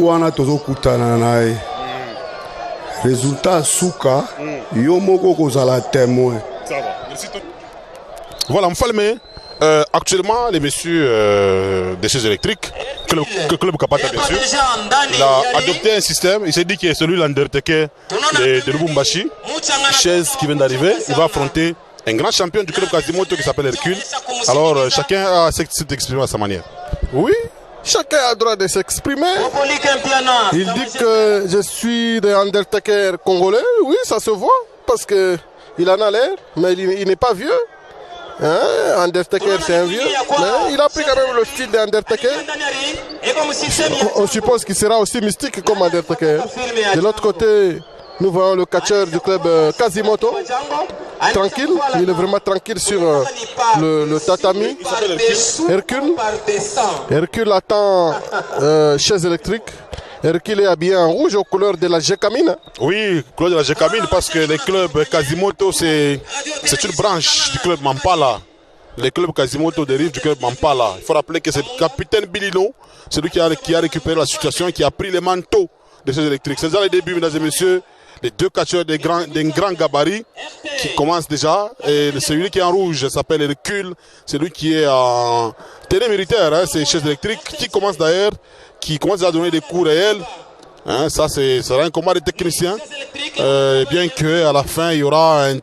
wana tozo kutana naye. Résultat souka, yo moko kozala témoin. Ça va. Merci. Voilà, Mfalme. Actuellement, les messieurs des chaises électriques, Club Kapata bien sûr, il a adopté un système. Il s'est dit qu'il est celui l'Undertaker de Lubumbashi, chaise qui vient d'arriver. Il va affronter un grand champion du club Quasimoto qui s'appelle Hercule. Alors chacun a s'exprimer à sa manière. Oui, chacun a le droit de s'exprimer. Il dit que je suis des Undertaker congolais. Oui, ça se voit parce que il en a l'air, mais il n'est pas vieux. Hein? Undertaker c'est un vieux, mais il a pris quand même le style d'Undertaker. On suppose qu'il sera aussi mystique comme Undertaker. De l'autre côté, nous voyons le catcheur du club Quasimoto. Tranquille, il est vraiment tranquille sur le tatami. Hercule. Hercule attend chaise électrique. Hercule est habillé en rouge aux couleurs de la Gécamine. Oui, couleur de la Gécamine parce que les clubs Quasimoto c'est une branche du club Mampala. Les clubs Quasimoto dérivent du club Mampala. Il faut rappeler que c'est le capitaine Bilino, c'est lui qui a récupéré la situation et qui a pris les manteaux des chaises électriques. C'est ça les débuts, mesdames et messieurs. Les deux catcheurs d'un grand gabarit qui commencent déjà. Et celui qui est en rouge s'appelle Hercule. C'est lui qui est en terrain militaire, hein, c'est chaises électriques qui commence d'ailleurs. Qui commence à donner des coups réels. Hein, ça sera un combat de techniciens. Bien qu'à la fin, il y aura un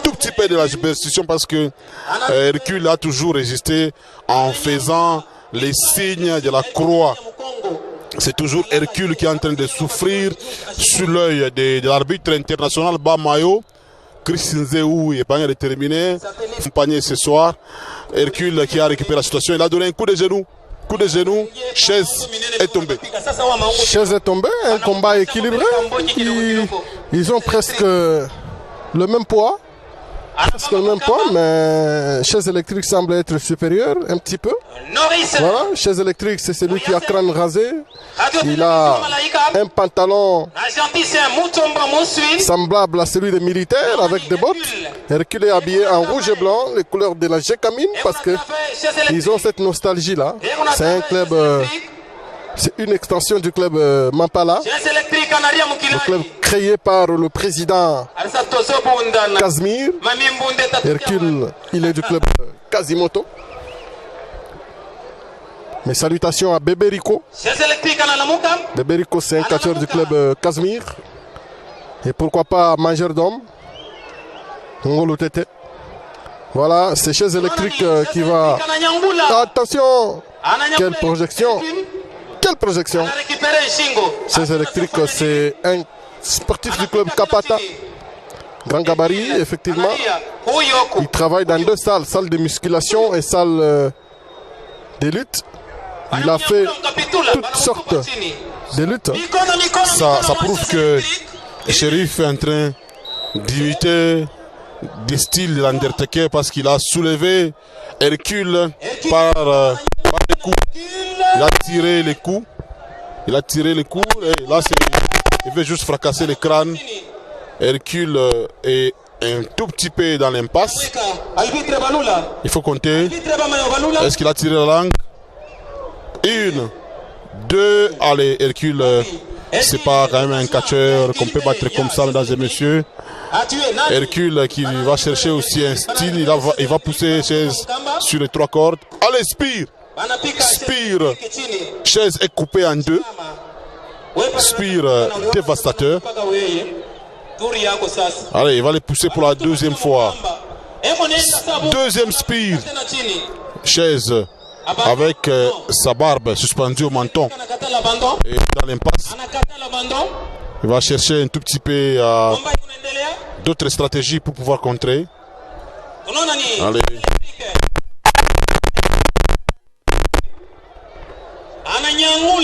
tout petit peu de la superstition parce que Hercule a toujours résisté en faisant les signes de la croix. C'est toujours Hercule qui est en train de souffrir sous l'œil de l'arbitre international Bamayo. Christine Zéou est pas déterminé. Accompagné ce soir. Hercule qui a récupéré la situation. Il a donné un coup de genou. Coup de genou, chaise est tombée. Chaise est tombée, un combat équilibré. Ils ont presque le même poids. Presque le même poids, mais chaise électrique semble être supérieure un petit peu. Voilà, chaise électrique, c'est celui qui a crâne rasé. Il a un pantalon semblable à celui des militaires avec des bottes. Hercule est habillé en rouge et blanc, les couleurs de la Gécamine, parce que ils ont cette nostalgie là. C'est un club, c'est une extension du club Mampala, le club créé par le président Casimir. Hercule, il est du club Quasimoto. Mes salutations à Bébé Rico. Bébé Rico, c'est un catcheur du club Casimir. Et pourquoi pas Mangeur d'homme. Ngolo Tete. Voilà, c'est chaise électrique qui va... Attention! Quelle projection! Quelle projection! Chaise électrique, c'est un sportif du club Kapata. Grand gabarit, effectivement. Il travaille dans deux salles, salle de musculation et salle de lutte. Il a fait toutes sortes de luttes. Ça prouve que le shérif est en train d'imiter des styles de l'Undertaker parce qu'il a soulevé Hercule par des coups. Il a tiré les coups. Il a tiré les coups et là il veut juste fracasser le crâne. Hercule est un tout petit peu dans l'impasse. Il faut compter. Est-ce qu'il a tiré la langue? 1, 2, allez, Hercule, c'est pas quand même un catcheur qu'on peut battre comme ça, mesdames et messieurs. Hercule qui va chercher aussi un style, il va pousser chaise sur les 3 cordes. Allez, Spire! Spire! Chaise est coupée en 2. Spire dévastateur. Allez, il va les pousser pour la 2e fois. 2e Spire. Chaise avec sa barbe suspendue au menton et dans l'impasse. Il va chercher un tout petit peu d'autres stratégies pour pouvoir contrer. Allez.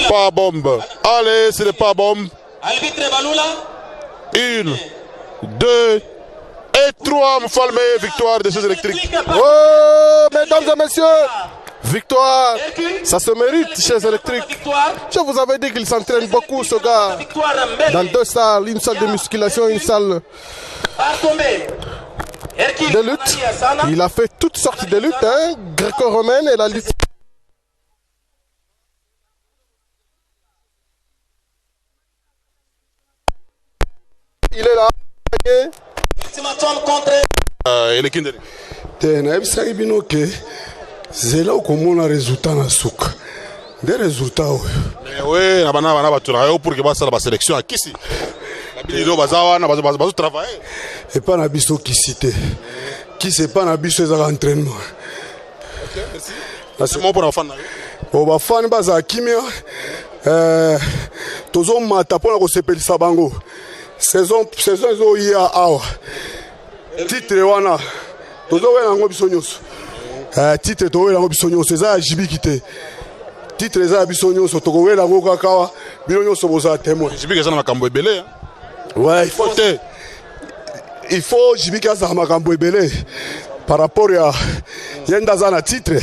Pas bombe. Allez, c'est le pas bombe. 1, 2 et 3. Mfalme, victoire des chaises électriques. Oh, mesdames et messieurs, victoire, ça se mérite, chaise électrique. Je vous avais dit qu'il s'entraîne beaucoup, ce gars. Dans 2 salles, une salle de musculation, une salle de lutte. Il a fait toutes sortes de luttes, hein, gréco-romaine et la lutte il est là. Et les Kinderi. te nayebisaki bino ke zela okomona résultat na suka nde résultat oyo Mais oui, na bana bato na yo pour que basala ba sélection à kisi. La bilino bazawa na bazo travailler. epa na biso kisi te kisi epa na biso ezaka entraînement C'est bon pour la fan. po bafani bazala kimia tozomata mpona kosepelisa bango saison ezoya awa titre wana tozowela yango biso nyonso titre towela yango biso nyonso eza ya jibiki te titre eza ya biso nyonso tokowela yango kaka wa bino nyonso bozala témoin Jibiki eza na makambo ebele. ouais il faut jibiki azala makambo ebele par rapport ya ye nde aza na titre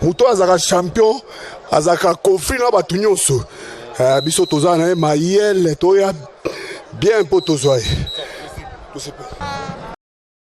moto azalaka champion azalaka conflit na bato nyonso biso tozala na ye mayele toya bien mpo tozwa ye